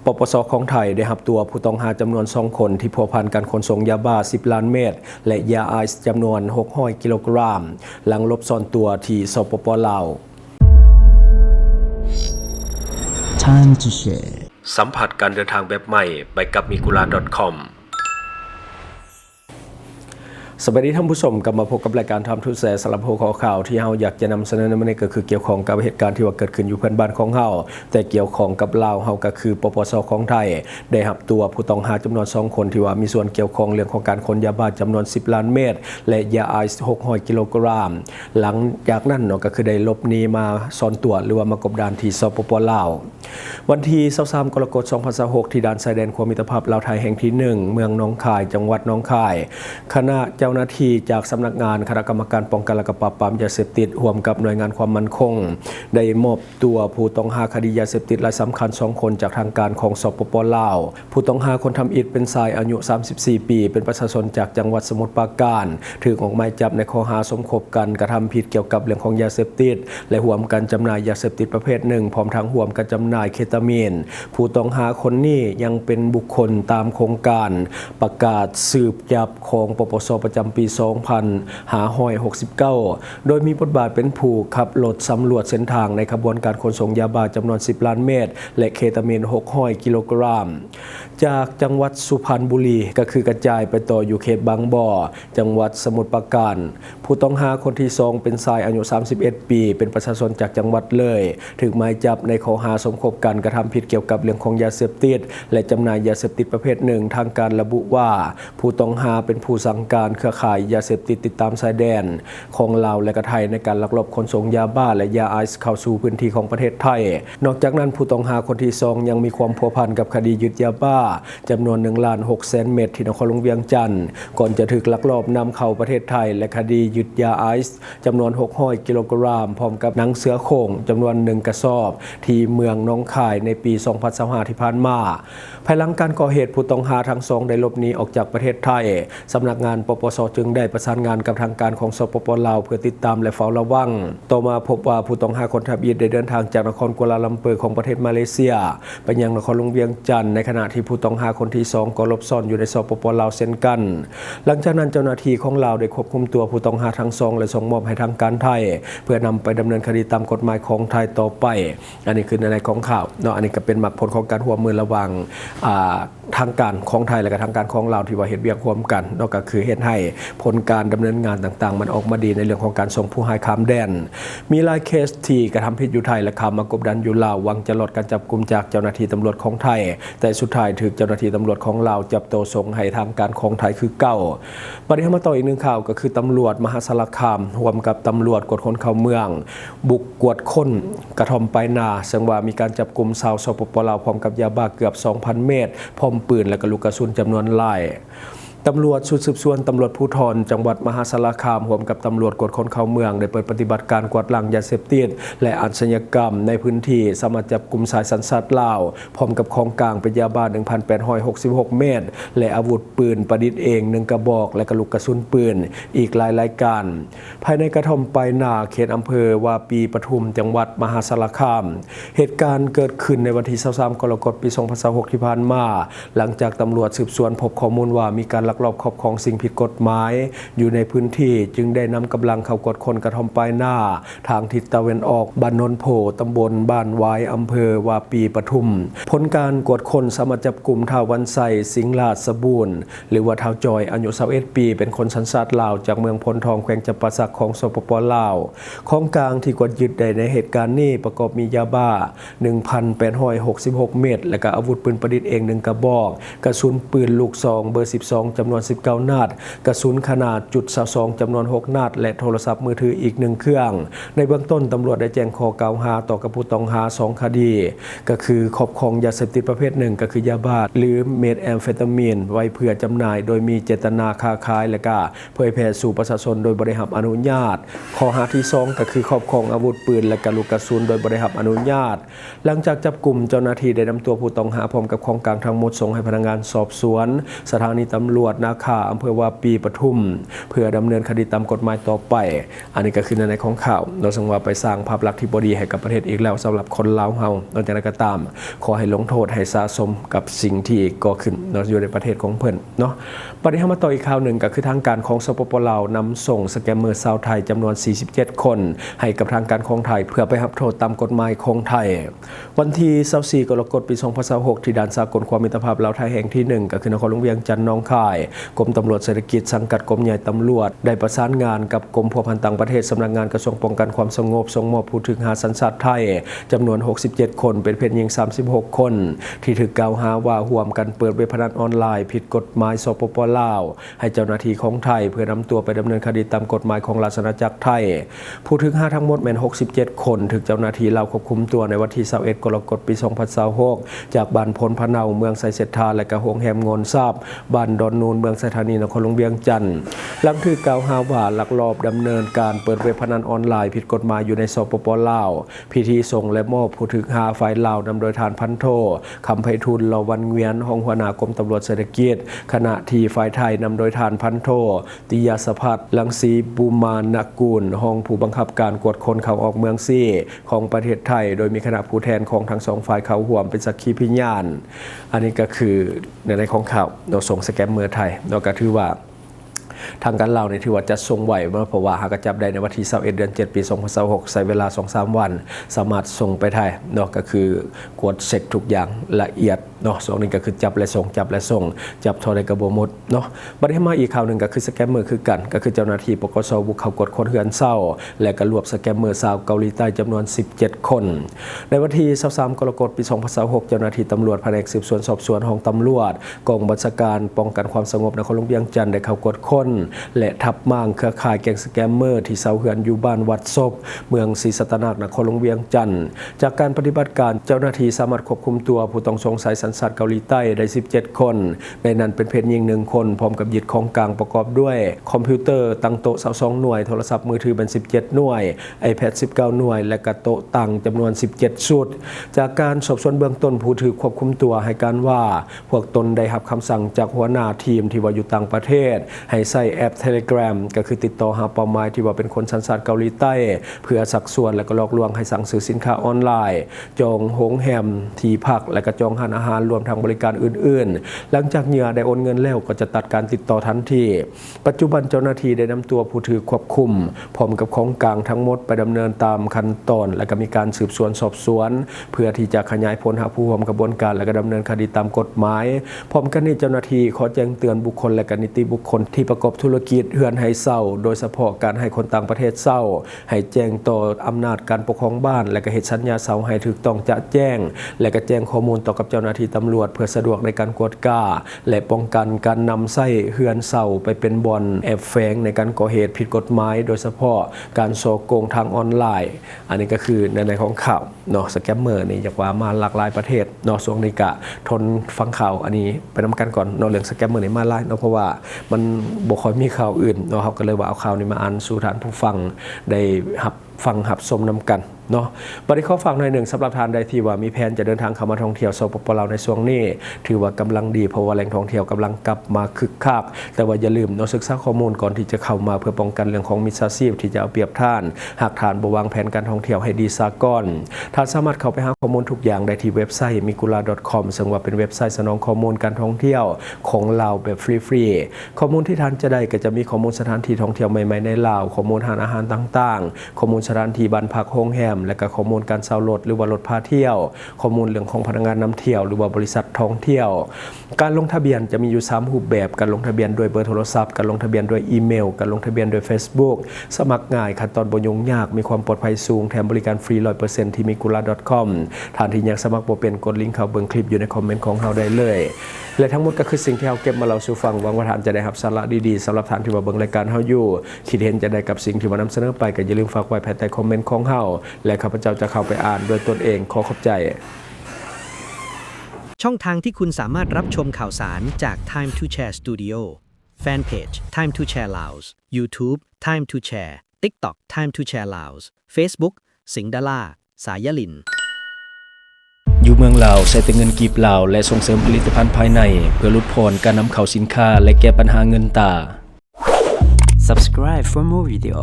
ปปส.ของไทยได้รับตัวผู้ต้องหาจำนวน2 คนที่พัวพันการขนส่งยาบ้า10 ล้านเม็ดและยาไอซ์จำนวน600 กิโลกรัมหลังลบซ่อนตัวที่สปป.ลาว Time to share สัมผัสการเดินทางแบบใหม่ไปกับmigula.com สวัสดีท่านผู้ชมกลับมาพบกับรายการทำทุกแสสำหรับหัวข้อข่าวที่เราอยากจะนำเสนอในวันนี้ก็คือเกี่ยวข้องกับเหตุการณ์ที่ว่าเกิดขึ้นอยู่เพื่อนบ้านของเราแต่เกี่ยวข้องกับลาวเราก็คือปปส.ของไทยได้รับตัวผู้ต้องหาจำนวน2 คนที่ว่ามีส่วนเกี่ยวข้องเรื่องของการขนยาบ้าจำนวน10 ล้านเม็ดและยาไอซ์600 กิโลกรัมหลังจากนั้นเนาะก็คือได้หลบหนีมาซ่อนตัวหรือว่ามากบดานที่สปป.ลาววันที่23 กรกฎาคม 2026ที่ด่านชายแดนความมิตรภาพลาวไทยแห่งที่1เมืองหนองคายจังหวัดหนองคายคณะเจ้าหน้าที่จากสำนักงานคณะกรรมการป้องกันและปราบปรามยาเสพติดร่วมกับหน่วยงานความมั่นคงได้มอบตัวผู้ต้องหาคดียาเสพติดรายสำคัญ2 คนจากทางการของสปป.ลาวผู้ต้องหาคนทำอิฐเป็นชายอายุ34 ปีเป็นประชาชนจากจังหวัดสมุทรปราการถูกออกหมายจับในข้อหาสมคบกันกระทำผิดเกี่ยวกับเรื่องของยาเสพติดและร่วมกันจำหน่ายยาเสพติดประเภทหนึ่งพร้อมทั้งร่วมกันจำหน่ายเคตามีนผู้ต้องหาคนนี้ยังเป็นบุคคลตามโครงการประกาศสืบจับของปปส.ประจำปี 2569 โดยมีบทบาทเป็นผู้ขับรถสำรวจเส้นทางในขบวนการขนส่งยาบ้าจำนวน10 ล้านเม็ดและเคตามีน600 กิโลกรัมจากจังหวัดสุพรรณบุรีก็คือกระจายไปต่ออยู่เขตบางบ่อจังหวัดสมุทรปราการผู้ต้องหาคนที่2เป็นชายอายุ31 ปีเป็นประชาชนจากจังหวัดเลยถูกหมายจับในข้อหาสมคบกันกระทำผิดเกี่ยวกับเรื่องของยาเสพติดและจำหน่ายยาเสพติดประเภทหนึ่งทางการระบุว่าผู้ต้องหาเป็นผู้สั่งการเครือข่ายยาเสพติดติดตามชายแดนของลาวและไทยในการลักลอบขนส่งยาบ้าและยาไอซ์เข้าสู่พื้นที่ของประเทศไทยนอกจากนั้นผู้ต้องหาคนที่2ยังมีความพัวพันกับคดียึดยาบ้าจำนวน1,600,000 เม็ดที่นครหลวงเวียงจันทร์ก่อนจะถูกลักลอบนำเข้าประเทศไทยและคดียึดยาไอซ์จำนวน600 กิโลกรัมพร้อมกับหนังเสือโคร่งจำนวน1 กระสอบที่เมืองหนองคายในปี2025ที่ผ่านมาภายหลังการก่อเหตุผู้ต้องหาทั้ง2ได้หลบหนีออกจากประเทศไทยสำนักงานปปส.จึงได้ประสานงานกับทางการของสปป.ลาวเพื่อติดตามและเฝ้าระวังต่อมาพบว่าผู้ต้องหาคนทำอิฐได้เดินทางจากนครกัวลาลัมเปอร์ของประเทศมาเลเซียไปยังนครหลวงเวียงจันทร์ในขณะที่ผู้ต้องหาคนที่2ก็หลบซ่อนอยู่ในสปป.ลาวเช่นกันหลังจากนั้นเจ้าหน้าที่ของลาวได้ควบคุมตัวผู้ต้องหาทั้ง2และส่งมอบให้ทางการไทยเพื่อนำไปดำเนินคดีตามกฎหมายของไทยต่อไปอันนี้คือในของข่าวเนาะอันนี้ก็เป็นหลักผลของการร่วมมือระหว่างทางการของไทยและก็ทางการของลาวที่ว่าเฮ็ดเวียกร่วมกันนอกจากคือเฮ็ดให้ผลการดำเนินงานต่างๆมันออกมาดีในเรื่องของการส่งผู้หายข้ามแดนมีหลายเคสที่กระทำผิดอยู่ไทยและข้ามมากบดานอยู่ลาวหวังจะลดการจับกุมจากเจ้าหน้าที่ตำรวจของไทยแต่สุดท้ายถูกเจ้าหน้าที่ตำรวจของลาวจับตัวส่งให้ทางการของไทยคือเก่าบัดนี้มาต่ออีกหนึ่งข่าวก็คือตำรวจมหาสารคามร่วมกับตำรวจกวดคนเข้าเมืองบุกกวดคนกระท่อมปลายนาซึ่งว่ามีการจับกุมชาวสปป.ลาวพร้อมกับยาบ้าเกือบ 2,000 เม็ดพร้อมปืนและก็ลูกกระสุนจำนวนหลายตำรวจชุดสืบสวนตำรวจภูธรจังหวัดมหาสารคามร่วมกับตำรวจกวดคนเข้าเมืองได้เปิดปฏิบัติการกวาดล้างยาเสพติดและอาชญากรรมในพื้นที่สามารถจับกุมสายสัญชาติลาวพร้อมกับของกลางเป็นยาบ้า 1,866 เม็ดและอาวุธปืนประดิษฐ์เอง1 กระบอกและกระลูกกระสุนปืนอีกหลายรายการภายในกระท่อมปลายนาเขตอำเภอวาปีปทุมจังหวัดมหาสารคามเหตุการณ์เกิดขึ้นในวันที่23 กรกฎาคม ปี2026ที่ผ่านมาหลังจากตำรวจสืบสวนพบข้อมูลว่ามีการลักลอบครอบครองสิ่งผิดกฎหมายอยู่ในพื้นที่จึงได้นำกำลังเข้ากวดคนกระท่อมปลายนาทางทิศตะวันออกบ้านโนนโพตำบลบ้านวายอำเภอวาปีปทุมผลการกวดคนสามารถจับกุมท้าววันไสสิงห์ราชสบูรณ์หรือว่าท้าวจอยอายุ21 ปีเป็นคนสัญชาติลาวจากเมืองพลทองแขวงจำปาสักของสปป.ลาวของกลางที่กวดยึดได้ในเหตุการณ์นี้ประกอบมียาบ้า 1,866 เม็ดและก็อาวุธปืนประดิษฐ์เอง1 กระบอกกระสุนปืนลูกซองเบอร์12จำนวน19 นัดกระสุนขนาด.22จำนวน6 นัดและโทรศัพท์มือถืออีก1 เครื่องในเบื้องต้นตำรวจได้แจ้งข้อกล่าวหาต่อกับผู้ต้องหา2 คดีก็คือครอบครองยาเสพติดประเภทหนึ่งก็คือยาบ้าหรือเมทแอมเฟตามีนไว้เพื่อจำหน่ายโดยมีเจตนาค้าขายและก็เผยแพร่สู่ประชาชนโดยบ่ได้รับอนุญาตข้อหาที่2ก็คือครอบครองอาวุธปืนและก็ลูกกระสุนโดยบ่ได้รับอนุญาตหลังจากจับกุมเจ้าหน้าที่ได้นำตัวผู้ต้องหาพร้อมกับของกลางทั้งหมดส่งให้พนักงานสอบสวนสถานีตำรวจ วจนาคาอำเภอวาปีปทุมเพื่อดำเนินคดีตามกฎหมายต่อไปอันนี้ก็คือในของข่าวเราสังว่าไปสร้างภาพลักษณ์ที่บ่ดีให้กับประเทศอีกแล้วสำหรับคนลาวเฮานอกจากนั้นก็ตามขอให้ลงโทษให้สะสมกับสิ่งที่ก่อขึ้นอยู่ในประเทศของเพิ่นเนาะบัดนี้เฮามาต่ออีกข่าวหนึ่งก็คือทางการของสปปลาวนำส่งสแกมเมอร์ชาวไทยจำนวน47คนให้กับทางการของไทยเพื่อไปรับโทษตามกฎหมายของไทยวันที่24กรกฎาคมปี2026ที่ด่านสากลความมิตรภาพลาวไทยแห่งที่1ก็คือนครหลวงเวียงจันทน์หนองคายกรมตำรวจเศรษฐกิจสังกัดกรมใหญ่ตำรวจได้ประสานงานกับกรมพัวพันต่างประเทศสำนักงานกระทรวงป้องกันความสงบส่งมอบผู้ถูกหาสัญชาติไทยจำนวน67คนเป็นเพศหญิง36คนที่ถูกกล่าวหาว่าร่วมกันเปิดเว็บพนันออนไลน์ผิดกฎหมายสปปลาวให้เจ้าหน้าที่ของไทยเพื่อนำตัวไปดำเนินคดีตามกฎหมายของราชอาณาจักรไทยผู้ถูกหาทั้งหมดแม่น67คนถูกเจ้าหน้าที่ลาวควบคุมตัวในวันที่21กรกฎาคมปี2026จากบ้านพลพะเนาเมืองไสเสถาและก็โรงแรมงนทราบบ้านดอนนูนเมืองไสธานีนครหลวงเวียงจันทน์หลังถูกกล่าวหาว่าลักลอบดำเนินการเปิดเว็บพนันออนไลน์ผิดกฎหมายอยู่ในสปปลาวพิธีส่งและมอบผู้ถูกหาฝ่ายลาวนำโดยฐานพันโทคำไพฑูรย์ ลอวันเวียนรองหัวหน้ากรมตำรวจเศรษฐกิจขณะที่ฝ่ายไทยนำโดยฐานพันโทติยาสภัทรลังสีบูมานกูลรองผู้บังคับการกวดคนเข้าออกเมืองซี่ของประเทศไทยโดยมีคณะผู้แทนของทั้งสองฝ่ายเข้าร่วมเป็นสักขีพยานอันนี้ก็คือในของข่าวเราส่งสแกมเมอร์ไทยเราก็ถือว่าทางการลาวในถือว่าจะทรงไหวเพราะว่าหากจับได้ในวันที่21เดือน7ปี2026ใช้เวลา 2-3 วันสามารถส่งไปไทยเนาะก็คือกวดเช็คทุกอย่างละเอียดเนาะส่วนนี้ก็คือจับและส่งจับเท่าใดก็บ่หมดเนาะบัดนี้มาอีกข่าวหนึ่งก็คือสแกมเมอร์คือกันก็คือเจ้าหน้าที่ปกสบุกเข้ากดคนเฮือนเศร้าและก็รวบสแกมเมอร์ชาวเกาหลีใต้จำนวน17คนในวันที่23กรกฎาคมปี2026เจ้าหน้าที่ตำรวจแผนกสืบสวนสอบสวนของตำรวจกองบัญชาการป้องกันความสงบนครหลวงเวียงจันทน์ได้เข้ากดคนและทับม่างเครือข่ายแก๊งสแกมเมอร์ที่เซาเฮือนอยู่บ้านวัดศพเมืองศรีสัตนานครหลวงเวียงจันทน์จากการปฏิบัติการเจ้าหน้าที่สามารถควบคุมตัวผู้ต้องสงสัยสัญชาติเกาหลีใต้ได้17คนในนั้นเป็นเพศหญิง1คนพร้อมกับยึดของกลางประกอบด้วยคอมพิวเตอร์ตั้งโต๊ะ22หน่วยโทรศัพท์มือถือเป็น17หน่วย iPad 19หน่วยและกระโต๊ะตั้งจำนวน17ชุดจากการสอบสวนเบื้องต้นผู้ถูกควบคุมตัวให้การว่าพวกตนได้รับคำสั่งจากหัวหน้าทีมที่ว่าอยู่ต่างประเทศให้ใช้แอป Telegram ก็คือติดต่อหาเป้าหมายที่ว่าเป็นคนสัญชาติเกาหลีใต้เพื่อสักส่วนและก็หลอกลวงให้สั่งซื้อสินค้าออนไลน์จองโรงแรมที่พักและก็จองอาหารรวมทั้งบริการอื่นๆหลังจากเหยื่อได้โอนเงินแล้วก็จะตัดการติดต่อทันทีปัจจุบันเจ้าหน้าที่ได้นำตัวผู้ถือควบคุมพร้อมกับของกลางทั้งหมดไปดำเนินตามขั้นตอนและก็มีการสืบสวนสอบสวนเพื่อที่จะขยายผลหาผู้ร่วมกระบวนการและก็ดำเนินคดีตามกฎหมายพร้อมกันนี้เจ้าหน้าที่ขอแจ้งเตือนบุคคลและก็นิติบุคคลที่ประกอบธุรกิจเฮือนให้เช่าโดยเฉพาะการให้คนต่างประเทศเช่าให้แจ้งต่ออำนาจการปกครองบ้านและก็เหตุสัญญาเช่าให้ถูกต้องจะแจ้งและก็แจ้งข้อมูลต่อกับเจ้าหน้าที่ตำรวจเพื่อสะดวกในการกวดก้าและป้องกันการนำไส้เฮือนเช่าไปเป็นบ่อนแอบแฝงในการก่อเหตุผิดกฎหมายโดยเฉพาะการโฉกโกงทางออนไลน์อันนี้ก็คือในของข่าวเนาะสแกมเมอร์นี่อยากว่ามาหลากหลายประเทศเนาะช่วงนี้กะทนฟังข่าวอันนี้ไปนำกันก่อนเนาะเรื่องสแกมเมอร์นี่มาหลายเนาะเพราะว่ามันบ่ค่อยมีข่าวอื่นเนาะครับก็เลยว่าเอาข่าวนี้มาอ่านสู่ฐานผู้ฟังได้หับชมนำกันเนาะบัดนี้ขอฝากหน่อยหนึ่งสำหรับท่านใดที่ว่ามีแผนจะเดินทางเข้ามาท่องเที่ยวสปปลาวในช่วงนี้ถือว่ากำลังดีเพราะว่าแหล่งท่องเที่ยวกำลังกลับมาคึกคักแต่ว่าอย่าลืมเนาะศึกษาข้อมูลก่อนที่จะเข้ามาเพื่อป้องกันเรื่องของมิจฉาชีพที่จะเอาเปรียบท่านหากท่านบ่วางแผนการท่องเที่ยวให้ดีซะก่อนท่านสามารถเข้าไปหาข้อมูลทุกอย่างได้ที่เว็บไซต์ migula.com ซึ่งว่าเป็นเว็บไซต์สนองข้อมูลการท่องเที่ยวของลาวแบบฟรีๆข้อมูลที่ท่านจะได้ก็จะมีข้อมูลสถานที่ท่องเที่ยวใหม่ๆในลาวข้อมูลอาหารต่างๆข้อมูลสถานที่บ้านพักโรงแรมและก็ข้อมูลการเช่ารถหรือว่ารถพาเที่ยวข้อมูลเรื่องของพนักงานนำเที่ยวหรือว่าบริษัทท่องเที่ยวการลงทะเบียนจะมีอยู่3รูปแบบการลงทะเบียนด้วยเบอร์โทรศัพท์การลงทะเบียนด้วยอีเมลการลงทะเบียนด้วย Facebook สมัครง่ายขั้นตอนบ่ยุ่งยากมีความปลอดภัยสูงแถมบริการฟรี 100% ที่ migula.com ท่านที่อยากสมัครบ่เป็นกดลิงก์เข้าเบิ่งคลิปอยู่ในคอมเมนต์ของเราได้เลยและทั้งหมดก็คือสิ่งที่เราเก็บมาเล่าสู่ฟังหวังว่าท่านจะได้รับสาระดีๆสำหรับท่านที่มาเบิ่งรายการเฮาอยู่คิดเห็นจะได้กับสิ่งที่มานำเสนอไปก็อย่าลืมฝากไว้ภายใต้คอมเมนต์ของเฮาและข้าพเจ้าจะเข้าไปอ่านด้วยตนเองขอขอบใจช่องทางที่คุณสามารถรับชมข่าวสารจาก Time to Share Studio Fanpage Time to Share Laos YouTube Time to Share TikTok Time to Share Laos Facebook สิงห์ดาราสายลินอยู่เมือง มืองลาวใช้แต่เงินกีบลาวและส่งเสริมผลิตภัณฑ์ภายในเพื่อลดพรการนำเข้าสินค้าและแก้ปัญหาเงินตา Subscribe for more video.